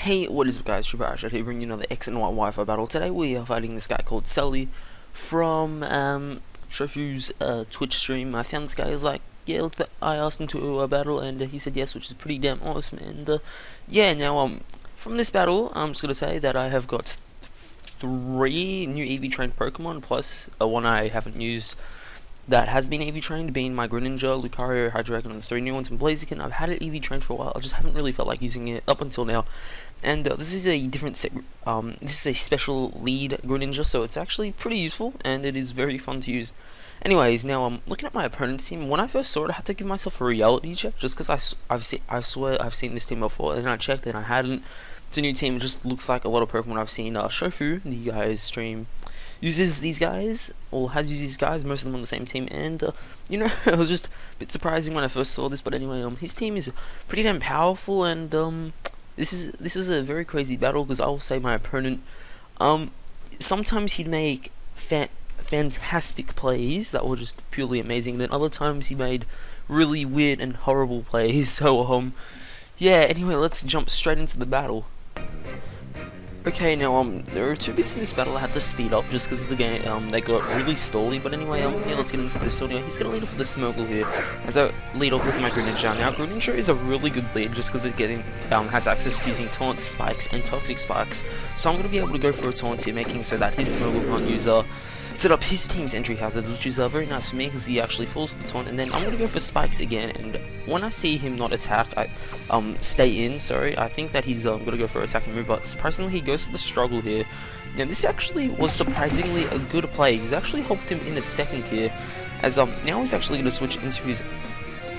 Hey, what is up guys, Shad here bringing you another X and Y Wi-Fi battle. Today we are fighting this guy called Sully from Shofu's Twitch stream. I found this guy, he was like, yeah, I asked him to battle and he said yes, which is pretty damn awesome. And yeah, now from this battle, I'm just going to say that I have got 3 new EV trained Pokemon, plus one I haven't used that has been EV trained, being my Greninja, Lucario, Hydreigon, and the 3 new ones in Blaziken. I've had it EV trained for a while, I just haven't really felt like using it up until now. And this is a different this is a special lead Greninja, so it's actually pretty useful, and it is very fun to use. Anyways, now I'm looking at my opponent's team. When I first saw it, I had to give myself a reality check, just because I swear I've seen this team before, and I checked and I hadn't. It's a new team, it just looks like a lot of Pokemon I've seen. Shofu, the guy's stream, uses these guys, or has used these guys, most of them on the same team, and you know, it was just a bit surprising when I first saw this. But anyway, his team is pretty damn powerful, and this is a very crazy battle, because I will say my opponent, sometimes he'd make fantastic plays that were just purely amazing, then other times he made really weird and horrible plays. So yeah, anyway, let's jump straight into the battle. Okay, now there are 2 bits in this battle I have to speed up just because of the game. They got really stally, but anyway, yeah, let's get into this. So now he's gonna lead off with the Smogle here, as I lead off with my Greninja. Now Greninja is a really good lead just because it has access to using taunt spikes and toxic spikes. So I'm gonna be able to go for a taunt here, making so that his Smogle can't use set up his team's entry hazards, which is very nice for me because he actually falls to the taunt. And then I'm gonna go for spikes again, and when I see him not attack, stay in, sorry, I think that he's gonna go for an attacking move, but surprisingly he goes to the struggle here. Now this actually was surprisingly a good play. He's actually helped him in the second tier, as now he's actually gonna switch into his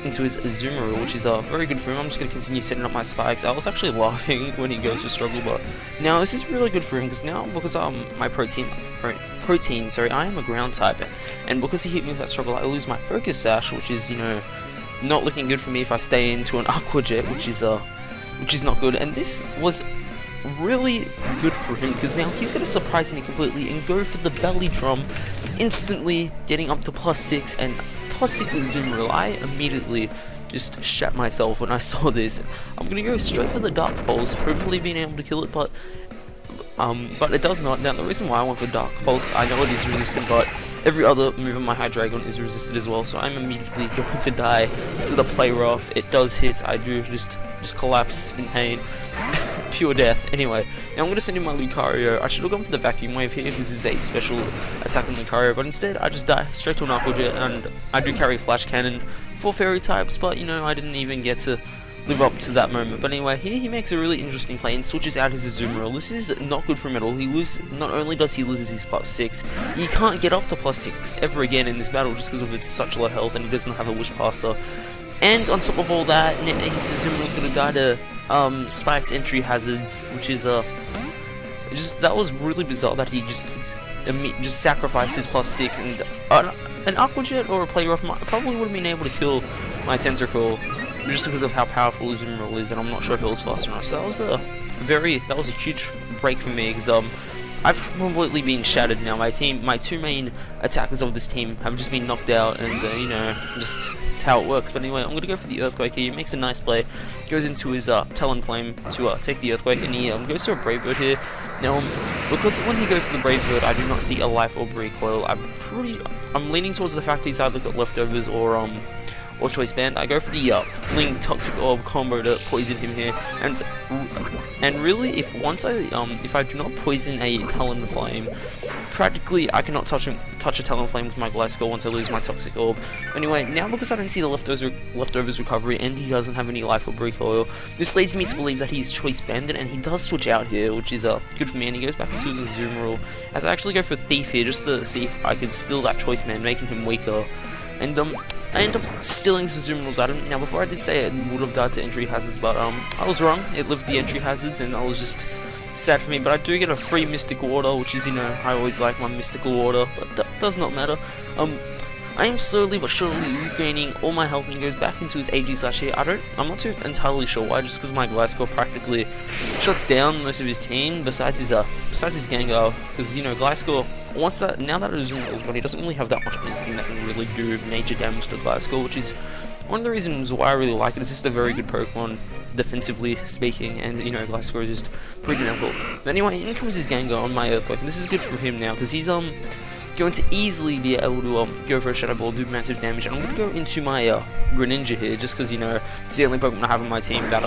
Azumarill, which is very good for him. I'm just going to continue setting up my spikes. I was actually laughing when he goes to struggle, but now this is really good for him, because my protein, sorry, I am a ground type, and because he hit me with that struggle, I lose my focus sash, which is, you know, not looking good for me if I stay into an Aqua Jet, which is not good. And this was really good for him, because now he's going to surprise me completely and go for the belly drum, instantly getting up to +6 and +6 at Azumarill. I immediately just shat myself when I saw this. I'm gonna go straight for the Dark Pulse, hopefully being able to kill it, but it does not. Now the reason why I went for Dark Pulse, I know it is resistant, but every other move on my Hydreigon is resisted as well, so I'm immediately going to die to the play rough. It does hit, I do just collapse in pain. Pure death. Anyway, now I'm going to send in my Lucario. I should have gone for the Vacuum Wave here, because this is a special attack on Lucario, but instead I just die straight to an Aqua Jet, and I do carry Flash Cannon for Fairy types, but you know, I didn't even get to live up to that moment. But anyway, here he makes a really interesting play and switches out his Azumarill. This is not good for him at all. Not only does he lose his +6, he can't get up to +6 ever again in this battle just because of its such low health, and he doesn't have a Wish Passer. And on top of all that, his Azumarill is going to die to Spike's entry hazards, which is that was really bizarre that he just sacrificed his +6, and an Aqua Jet or a Play Rough probably would have been able to kill my Tentacruel just because of how powerful Azumarill is, and I'm not sure if it was fast enough. So that was a huge break for me, because I've completely been shattered now. My 2 main attackers of this team have just been knocked out, and you know, just it's how it works. But anyway, I'm gonna go for the Earthquake here. He makes a nice play, goes into his Talonflame to take the Earthquake, and he goes to a Brave Bird here. Now, because when he goes to the Brave Bird, I do not see a Life Orb recoil. I'm leaning towards the fact he's either got leftovers or Choice Band. I go for the Fling Toxic Orb combo to poison him here, and really, if I do not poison a Talonflame, practically I cannot touch a Talonflame with my Gliscor once I lose my Toxic Orb. Anyway, now because I don't see the leftovers recovery, and he doesn't have any Life Orb recoil, this leads me to believe that he's Choice Banded, and he does switch out here, which is good for me, and he goes back into the Azumarill, as I actually go for Thief here just to see if I can steal that Choice Band, making him weaker. And I end up stealing Azumarill's item. Now before I did say it would have died to entry hazards, but I was wrong. It lived the entry hazards, and I was just sad for me. But I do get a free Mystic Water, which is, you know, I always like my Mystical Water, but that does not matter. I am slowly but surely regaining all my health, and he goes back into his AG/slash here. I'm not too entirely sure why, just because my Gliscor practically shuts down most of his team, besides his Gengar, because, you know, Gliscor, now that Azumarill is gone, he doesn't really have that much anything that can really do major damage to Gliscor, which is one of the reasons why I really like it is just a very good Pokemon, defensively speaking, and you know, Gliscor is just pretty damn cool. But anyway, in comes his Gengar on my Earthquake, and this is good for him now, because he's going to easily be able to go for a Shadow Ball, do massive damage, and I'm going to go into my Greninja here, just because, you know, it's the only Pokemon I have on my team that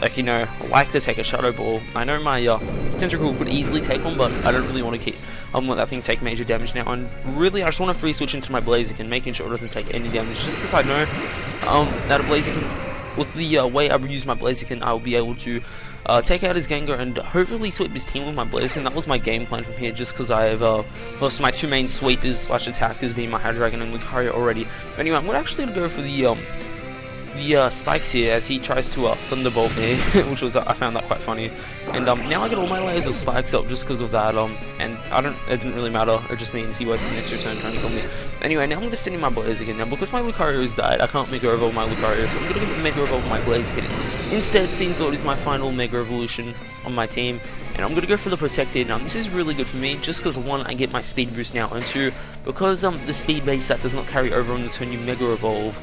like, you know, like to take a Shadow Ball. I know my Tentacool could easily take one, but I don't really want to let that thing take major damage now, and really I just want to free switch into my Blaziken, making sure it doesn't take any damage, just because I know that a Blaziken, with the way I use my Blaziken, I'll be able to take out his Gengar and hopefully sweep his team with my Blaziken. That was my game plan from here, just because I have lost my two main sweepers slash attackers, being my Hydreigon and Lucario already. But anyway, I'm actually going to go for the spikes here as he tries to Thunderbolt me, which was I found that quite funny. And now I get all my layers of spikes up just because of that. And it didn't really matter. It just means he wasted an extra turn trying to kill me. Anyway, now I'm just sending my Blaziken. Now because my Lucario has died, I can't Mega Evolve my Lucario, so I'm gonna give it Mega Evolve my Blaziken. Instead, seeing Zord is my final Mega Evolution on my team, and I'm gonna go for the Protected. Now this is really good for me, just because one, I get my speed boost now, and two, because the speed base set does not carry over on the turn you Mega Evolve.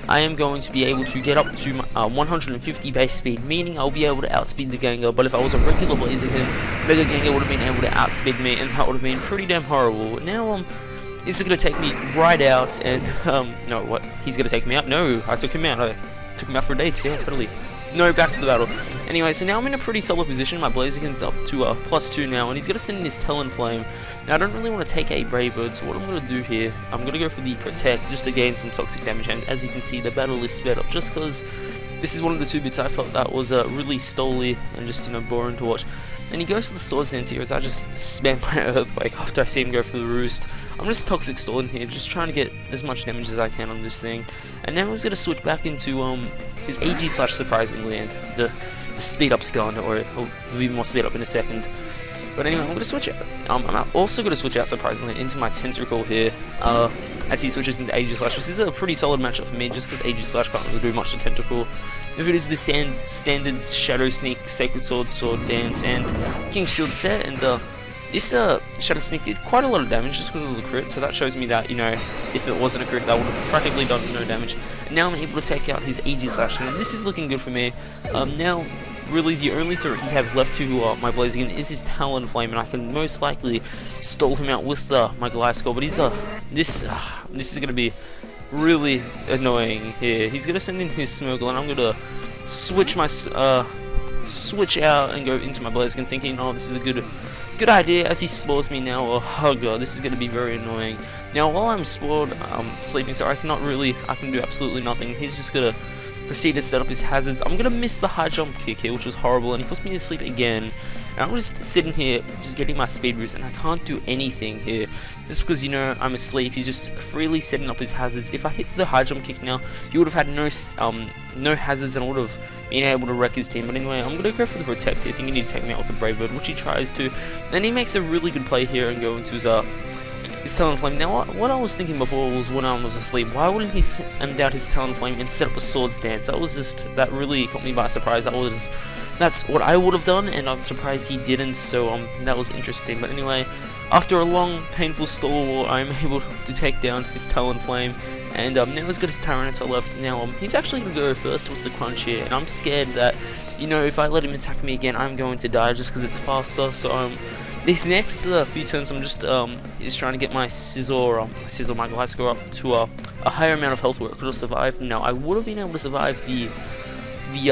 I am going to be able to get up to 150 base speed, meaning I'll be able to outspeed the Gengar. But if I was a regular Blaziken, Mega Gengar would have been able to outspeed me, and that would have been pretty damn horrible. Now, this is going to take me right out, and, no, what? He's going to take me out? No, I took him out. I took him out for dates, yeah, totally. No, back to the battle. Anyway, so now I'm in a pretty solid position. My Blaziken's up to +2 now, and he's going to send in his Talonflame. Now, I don't really want to take a Brave Bird, so what I'm going to do here, I'm going to go for the Protect, just to gain some toxic damage, and as you can see, the battle is sped up, just because this is one of the 2 bits I felt that was really stolly and just, you know, boring to watch. And he goes to the Sword Stance here as I just spam my Earthquake after I see him go for the Roost. I'm just Toxic Stalling here, just trying to get as much damage as I can on this thing. And now he's going to switch back into his AG slash surprisingly, and the speed up's gone, or there'll be more speed up in a second. But anyway, I'm going to switch out. I'm also going to switch out surprisingly into my Tentacool here, as he switches into AG slash. This is a pretty solid matchup for me, just because AG slash can't really do much to Tentacool. If it is the standard Shadow Sneak, Sacred Sword, Sword Dance, and King's Shield set, and this Shadow Sneak did quite a lot of damage just because it was a crit, so that shows me that, you know, if it wasn't a crit, that would have practically done no damage. And now I'm able to take out his AG Slash, and this is looking good for me. Now, really, the only threat he has left to my Blaziken is his Talonflame, and I can most likely stall him out with my Gliscor, but he's, this is going to be really annoying here. He's going to send in his Smogle, and I'm going to switch my, switch out and go into my Blaziken, thinking, oh, this is a good idea, as he spores me now. Oh god, this is going to be very annoying. Now, while I'm spored, sleeping, so I can do absolutely nothing. He's just going to proceed to set up his hazards. I'm going to miss the high jump kick here, which was horrible, and he puts me to sleep again. And I'm just sitting here, just getting my speed boost, and I can't do anything here. Just because, you know, I'm asleep, he's just freely setting up his hazards. If I hit the high jump kick now, he would have had no hazards, and would have been able to wreck his team. But anyway, I'm going to go for the Protect. I think he needs to take me out with the Brave Bird, which he tries to. Then he makes a really good play here and go into his Talonflame. Now, what I was thinking before was when I was asleep, why wouldn't he end out his Talonflame and set up a Sword Stance? That really caught me by surprise. That's what I would have done, and I'm surprised he didn't, so that was interesting. But anyway, after a long, painful stall war, I'm able to take down his Talonflame, and now he's got his Tyranitar left. Now, he's actually going to go first with the Crunch here, and I'm scared that, you know, if I let him attack me again, I'm going to die just because it's faster. So, these next few turns, I'm just is trying to get my Scizor my Gliscor up to a higher amount of health where it could have survived. Now, I would have been able to survive the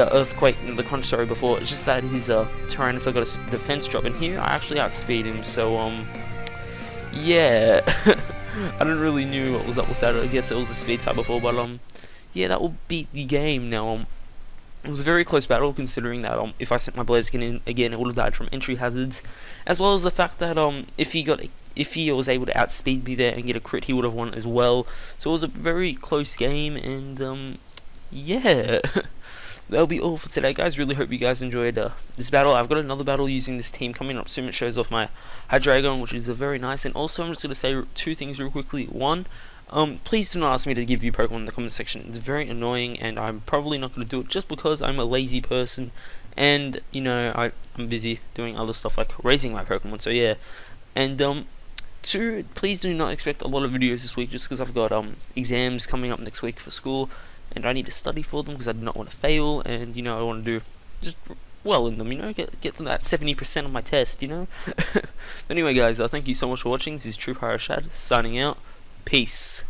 Earthquake and the Crunch, sorry, before. It's just that his Tyranitar got a defense drop, and here I actually outspeed him, so, yeah. I didn't really knew what was up with that. I guess it was a speed type before, but, yeah, that will beat the game. Now, it was a very close battle, considering that, if I sent my Blaziken in again, it would have died from entry hazards, as well as the fact that, if he was able to outspeed me there and get a crit, he would have won as well. So it was a very close game, and, yeah. That'll be all for today, guys. Really hope you guys enjoyed this battle. I've got another battle using this team coming up soon. It shows off my Hydreigon, which is very nice. And also, I'm just going to say 2 things real quickly. One, please do not ask me to give you Pokemon in the comment section. It's very annoying, and I'm probably not going to do it just because I'm a lazy person. And, you know, I'm busy doing other stuff like raising my Pokemon. So, yeah. And, 2, please do not expect a lot of videos this week just because I've got exams coming up next week for school. and I need to study for them because I do not want to fail, and I want to do just well in them, get to that 70% of my test, Anyway, guys, thank you so much for watching. This is True Pirate Shad signing out. Peace.